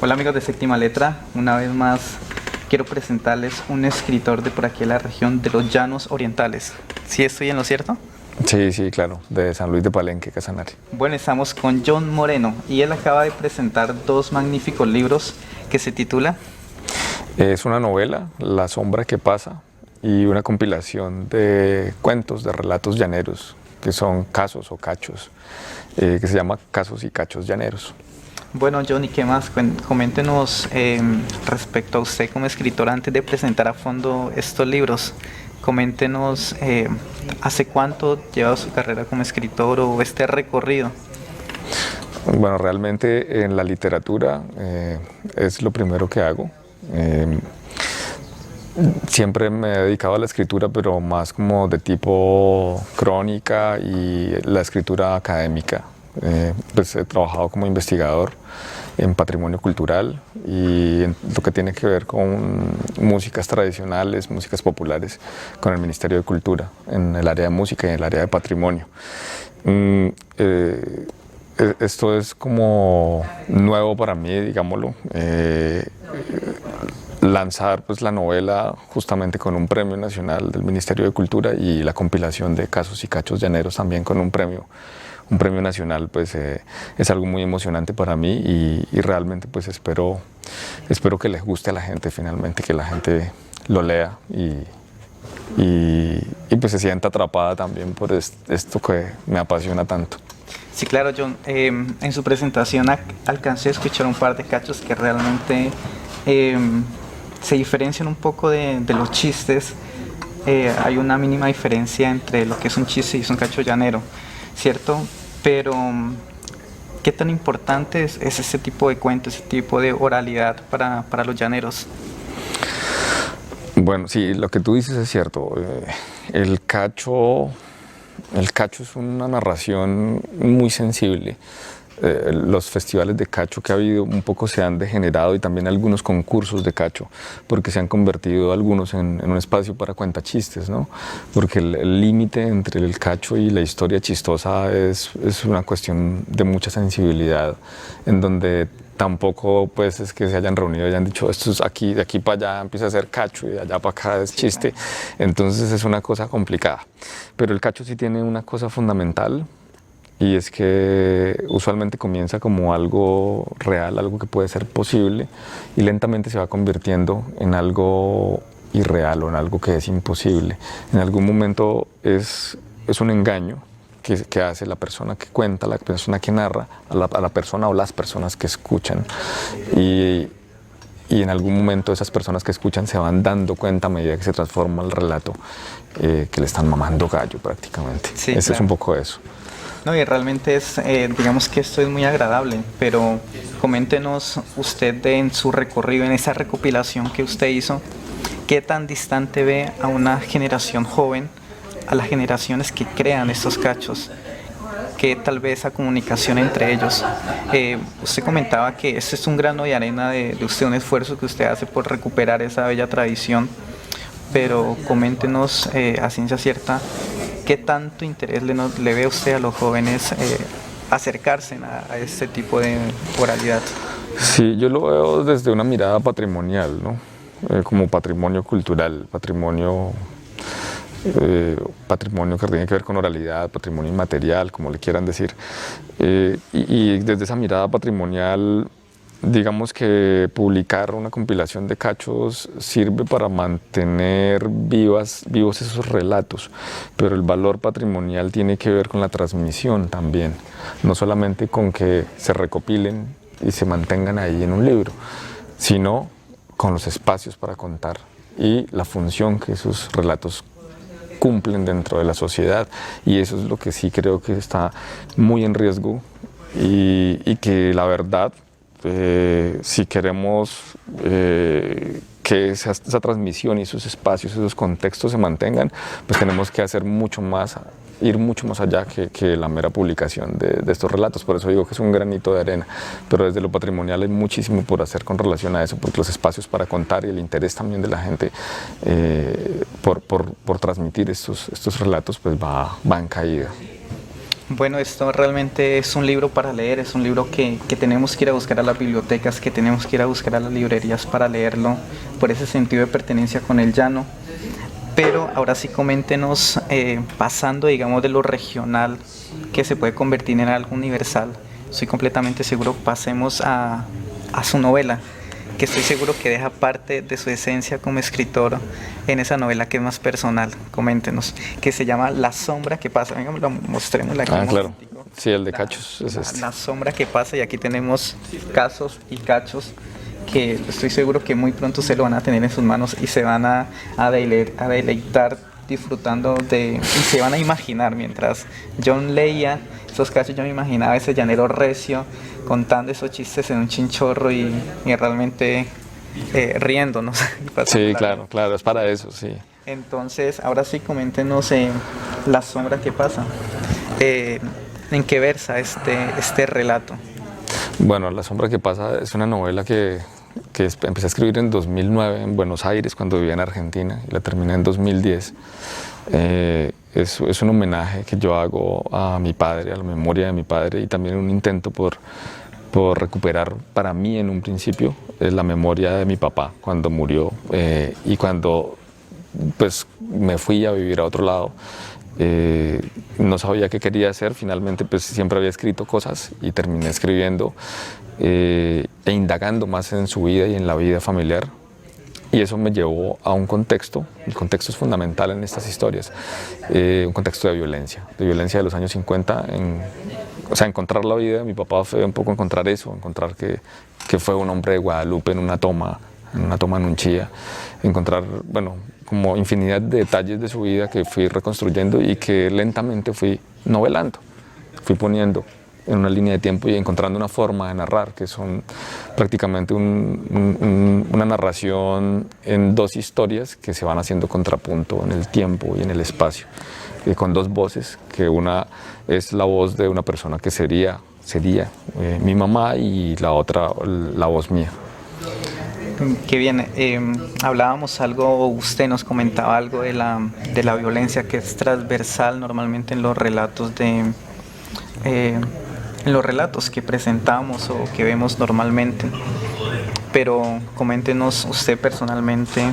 Hola amigos de Séptima Letra, una vez más quiero presentarles un escritor de por aquí de la región de los Llanos Orientales. ¿Sí estoy en lo cierto? Sí, sí, claro, de San Luis de Palenque, Casanare. Bueno, estamos con John Moreno y él acaba de presentar dos magníficos libros que se titula... Es una novela, La sombra que pasa, y una compilación de cuentos, de relatos llaneros, que son casos o cachos, que se llama Casos y Cachos Llaneros. Bueno, John, ¿y qué más? Coméntenos respecto a usted como escritor antes de presentar a fondo estos libros. Coméntenos hace cuánto lleva su carrera como escritor o este recorrido. Bueno, realmente en la literatura es lo primero que hago. Siempre me he dedicado a la escritura, pero más como de tipo crónica y la escritura académica. Pues he trabajado como investigador en patrimonio cultural y en lo que tiene que ver con músicas tradicionales, músicas populares, con el Ministerio de Cultura, en el área de música y en el área de patrimonio. Esto es como nuevo para mí, digámoslo. Lanzar pues la novela justamente con un premio nacional del Ministerio de Cultura y la compilación de Casos y Cachos Llaneros también con un premio nacional, pues es algo muy emocionante para mí y realmente pues espero que les guste a la gente finalmente, que la gente lo lea y pues se sienta atrapada también por esto que me apasiona tanto. Sí, claro, John. En su presentación alcancé a escuchar un par de cachos que realmente se diferencian un poco de los chistes. Hay una mínima diferencia entre lo que es un chiste y es un cacho llanero, ¿cierto? Pero ¿qué tan importante es ese tipo de cuentos, ese tipo de oralidad para los llaneros? Bueno, sí, lo que tú dices es cierto. El cacho es una narración muy sensible. Los festivales de cacho que ha habido un poco se han degenerado y también algunos concursos de cacho, porque se han convertido algunos en un espacio para cuentachistes, ¿no? Porque el límite entre el cacho y la historia chistosa es una cuestión de mucha sensibilidad, en donde tampoco pues es que se hayan reunido y hayan dicho esto es aquí, de aquí para allá empieza a ser cacho y de allá para acá es chiste. Entonces es una cosa complicada. Pero el cacho sí tiene una cosa fundamental y es que usualmente comienza como algo real, algo que puede ser posible y lentamente se va convirtiendo en algo irreal o en algo que es imposible. En algún momento es un engaño que hace la persona que cuenta, la persona que narra, a la persona o las personas que escuchan. Y en algún momento esas personas que escuchan se van dando cuenta a medida que se transforma el relato, que le están mamando gallo prácticamente. Sí, Ese claro. es un poco eso. No, y realmente es, digamos que esto es muy agradable, pero coméntenos usted en su recorrido, en esa recopilación que usted hizo, ¿qué tan distante ve a una generación joven, a las generaciones que crean estos cachos? Que tal vez esa comunicación entre ellos. Usted comentaba que este es un grano de arena de usted, un esfuerzo que usted hace por recuperar esa bella tradición, pero coméntenos a ciencia cierta, ¿qué tanto interés le ve usted a los jóvenes acercarse a este tipo de oralidad? Sí, yo lo veo desde una mirada patrimonial, ¿no? Como patrimonio cultural, patrimonio que tiene que ver con oralidad, patrimonio inmaterial, como le quieran decir. Y desde esa mirada patrimonial, digamos que publicar una compilación de cachos sirve para mantener vivos esos relatos, pero el valor patrimonial tiene que ver con la transmisión también, no solamente con que se recopilen y se mantengan ahí en un libro, sino con los espacios para contar y la función que esos relatos cumplen dentro de la sociedad, y eso es lo que sí creo que está muy en riesgo y que la verdad, si queremos que esa transmisión y esos espacios, esos contextos se mantengan, pues tenemos que hacer mucho más, ir mucho más allá que la mera publicación de estos relatos. Por eso digo que es un granito de arena, pero desde lo patrimonial hay muchísimo por hacer con relación a eso, porque los espacios para contar y el interés también de la gente por transmitir estos relatos pues va en caída. Bueno, esto realmente es un libro para leer, es un libro que tenemos que ir a buscar a las bibliotecas, que tenemos que ir a buscar a las librerías para leerlo, por ese sentido de pertenencia con el llano. Pero ahora sí coméntenos, pasando digamos de lo regional, que se puede convertir en algo universal, estoy completamente seguro, pasemos a su novela, que estoy seguro que deja parte de su esencia como escritor en esa novela que es más personal. Coméntenos, que se llama La sombra que pasa. Venga, mostrémosla aquí. Claro. Sí, el de Cachos es este. La sombra que pasa, y aquí tenemos casos y cachos que estoy seguro que muy pronto se lo van a tener en sus manos y se van a deleitar disfrutando y se van a imaginar. Mientras John leía esos cachos, yo me imaginaba ese llanero recio contando esos chistes en un chinchorro y realmente riéndonos. Sí, claro, es para eso, sí. Entonces, ahora sí, coméntenos La sombra que pasa. ¿En qué versa este relato? Bueno, La sombra que pasa es una novela que empecé a escribir en 2009 en Buenos Aires, cuando vivía en Argentina, y la terminé en 2010. Es un homenaje que yo hago a mi padre, a la memoria de mi padre, y también un intento por recuperar para mí en un principio la memoria de mi papá cuando murió, y cuando pues me fui a vivir a otro lado. No sabía qué quería hacer, finalmente pues siempre había escrito cosas y terminé escribiendo e indagando más en su vida y en la vida familiar, y eso me llevó a un contexto. El contexto es fundamental en estas historias, un contexto de violencia de los años 50. O sea, encontrar la vida de mi papá fue un poco encontrar eso, encontrar que fue un hombre de Guadalupe en una toma en Unchía, encontrar, bueno, como infinidad de detalles de su vida que fui reconstruyendo y que lentamente fui novelando, fui poniendo en una línea de tiempo y encontrando una forma de narrar, que son prácticamente una narración en dos historias que se van haciendo contrapunto en el tiempo y en el espacio, con dos voces, que una es la voz de una persona que sería mi mamá, y la otra la voz mía. Qué bien, hablábamos algo, usted nos comentaba algo de la violencia que es transversal normalmente en los relatos en los relatos que presentamos o que vemos normalmente. Pero coméntenos usted personalmente,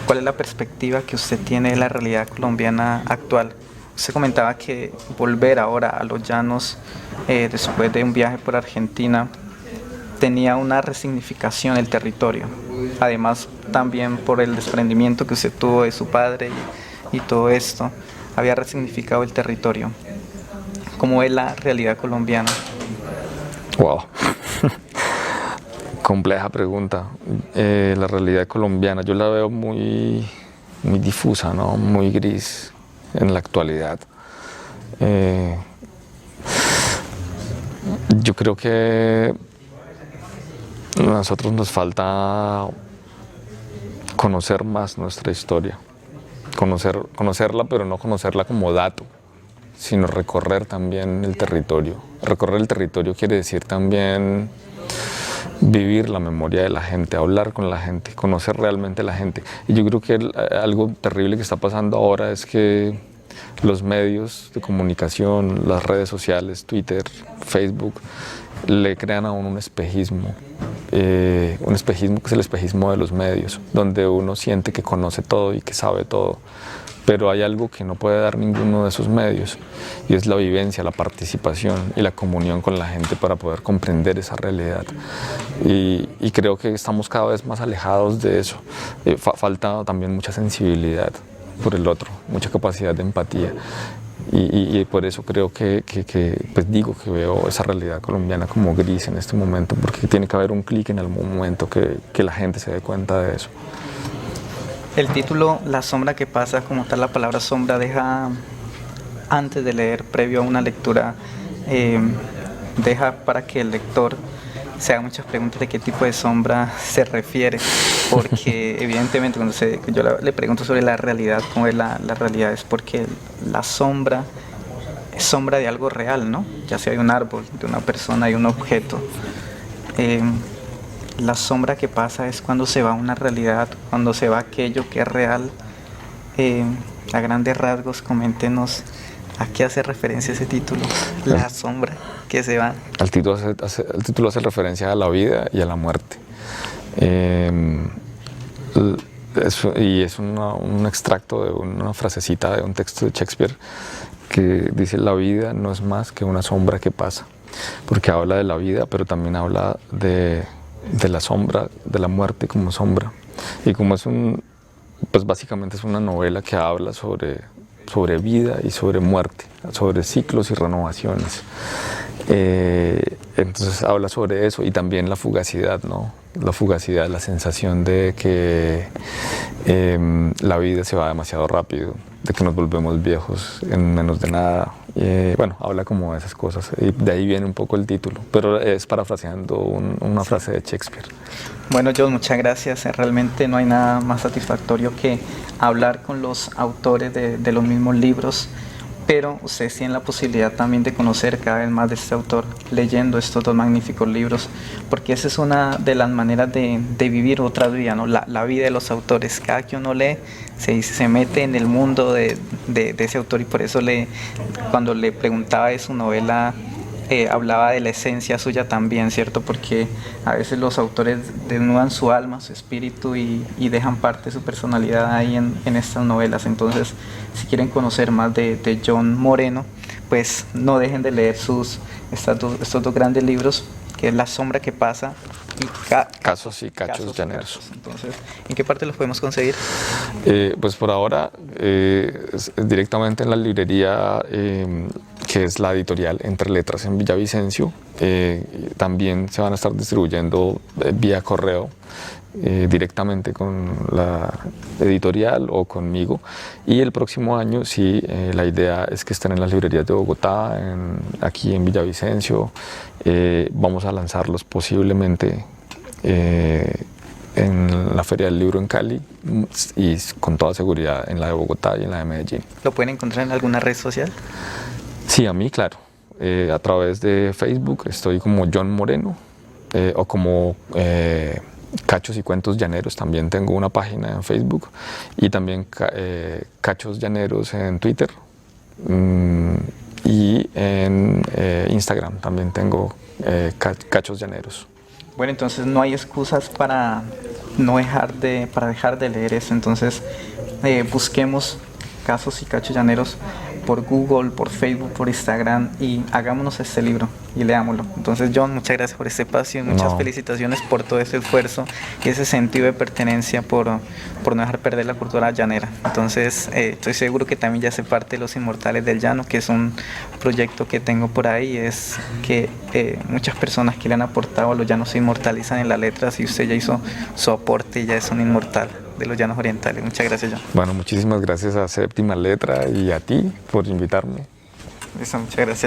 ¿cuál es la perspectiva que usted tiene de la realidad colombiana actual? Usted comentaba que volver ahora a los llanos, después de un viaje por Argentina, tenía una resignificación del territorio. Además, también por el desprendimiento que usted tuvo de su padre y todo esto, había resignificado el territorio. ¿Cómo es la realidad colombiana? Wow. Compleja pregunta. La realidad colombiana yo la veo muy difusa, ¿no? Muy gris en la actualidad. Yo creo que a nosotros nos falta conocer más nuestra historia, conocerla, pero no conocerla como dato, sino recorrer también el territorio. Recorrer el territorio quiere decir también vivir la memoria de la gente, hablar con la gente, conocer realmente a la gente. Y yo creo que algo terrible que está pasando ahora es que los medios de comunicación, las redes sociales, Twitter, Facebook, le crean a uno un espejismo que es el espejismo de los medios, donde uno siente que conoce todo y que sabe todo, pero hay algo que no puede dar ninguno de esos medios, y es la vivencia, la participación y la comunión con la gente para poder comprender esa realidad. Y creo que estamos cada vez más alejados de eso. Falta también mucha sensibilidad por el otro, mucha capacidad de empatía. Y por eso creo que pues digo que veo esa realidad colombiana como gris en este momento, porque tiene que haber un clic en algún momento que la gente se dé cuenta de eso. El título La sombra que pasa, como tal la palabra sombra, deja, antes de leer, previo a una lectura, deja para que el lector se haga muchas preguntas de qué tipo de sombra se refiere, porque evidentemente cuando yo le pregunto sobre la realidad, cómo es la realidad, es porque la sombra es sombra de algo real, ¿no? Ya sea de un árbol, de una persona, de un objeto. La sombra que pasa es cuando se va una realidad, cuando se va aquello que es real. A grandes rasgos, coméntenos ¿A qué hace referencia ese título? La sombra que se va. El título hace referencia a la vida y a la muerte. Y es un extracto de una frasecita de un texto de Shakespeare que dice: la vida no es más que una sombra que pasa, porque habla de la vida, pero también habla de la sombra, de la muerte como sombra. Y como pues básicamente es una novela que habla sobre vida y sobre muerte, sobre ciclos y renovaciones. Entonces habla sobre eso y también la fugacidad, ¿no? La fugacidad, la sensación de que la vida se va demasiado rápido, de que nos volvemos viejos en menos de nada. Bueno, habla como de esas cosas y de ahí viene un poco el título, pero es parafraseando una frase de Shakespeare. Bueno, John, muchas gracias. Realmente no hay nada más satisfactorio que hablar con los autores de los mismos libros, pero ustedes tienen la posibilidad también de conocer cada vez más de este autor leyendo estos dos magníficos libros, porque esa es una de las maneras de vivir otra vida, ¿no? La vida de los autores. Cada que uno lee se mete en el mundo de ese autor, y por eso cuando le preguntaba de su novela, hablaba de la esencia suya también, ¿cierto? Porque a veces los autores desnudan su alma, su espíritu y dejan parte de su personalidad ahí en estas novelas. Entonces, si quieren conocer más de John Moreno, pues no dejen de leer estos dos grandes libros, que es La sombra que pasa y Casos y cachos llaneros. Entonces, ¿en qué parte los podemos conseguir? Pues por ahora directamente en la librería que es la editorial Entre Letras en Villavicencio. También se van a estar distribuyendo vía correo directamente con la editorial o conmigo, y el próximo año sí, la idea es que estén en las librerías de Bogotá, aquí en Villavicencio. Vamos a lanzarlos posiblemente en la Feria del Libro en Cali y con toda seguridad en la de Bogotá y en la de Medellín. ¿Lo pueden encontrar en alguna red social? Sí, a mí, claro. A través de Facebook estoy como John Moreno, o como Cachos y Cuentos Llaneros. También tengo una página en Facebook, y también Cachos Llaneros en Twitter, y en Instagram también tengo Cachos Llaneros. Bueno, entonces no hay excusas para dejar de leer esto. Entonces busquemos Casos y Cachos Llaneros por Google, por Facebook, por Instagram, y hagámonos este libro y leámoslo. Entonces, John, muchas gracias por este espacio y muchas felicitaciones por todo ese esfuerzo y ese sentido de pertenencia por no dejar perder la cultura llanera. Entonces, estoy seguro que también ya hace parte de Los Inmortales del Llano, que es un proyecto que tengo por ahí. Es que muchas personas que le han aportado a los llanos se inmortalizan en las letras, y usted ya hizo su aporte y ya es un inmortal de los llanos orientales. Muchas gracias, John. Bueno, muchísimas gracias a Séptima Letra y a ti por invitarme. Muchas gracias.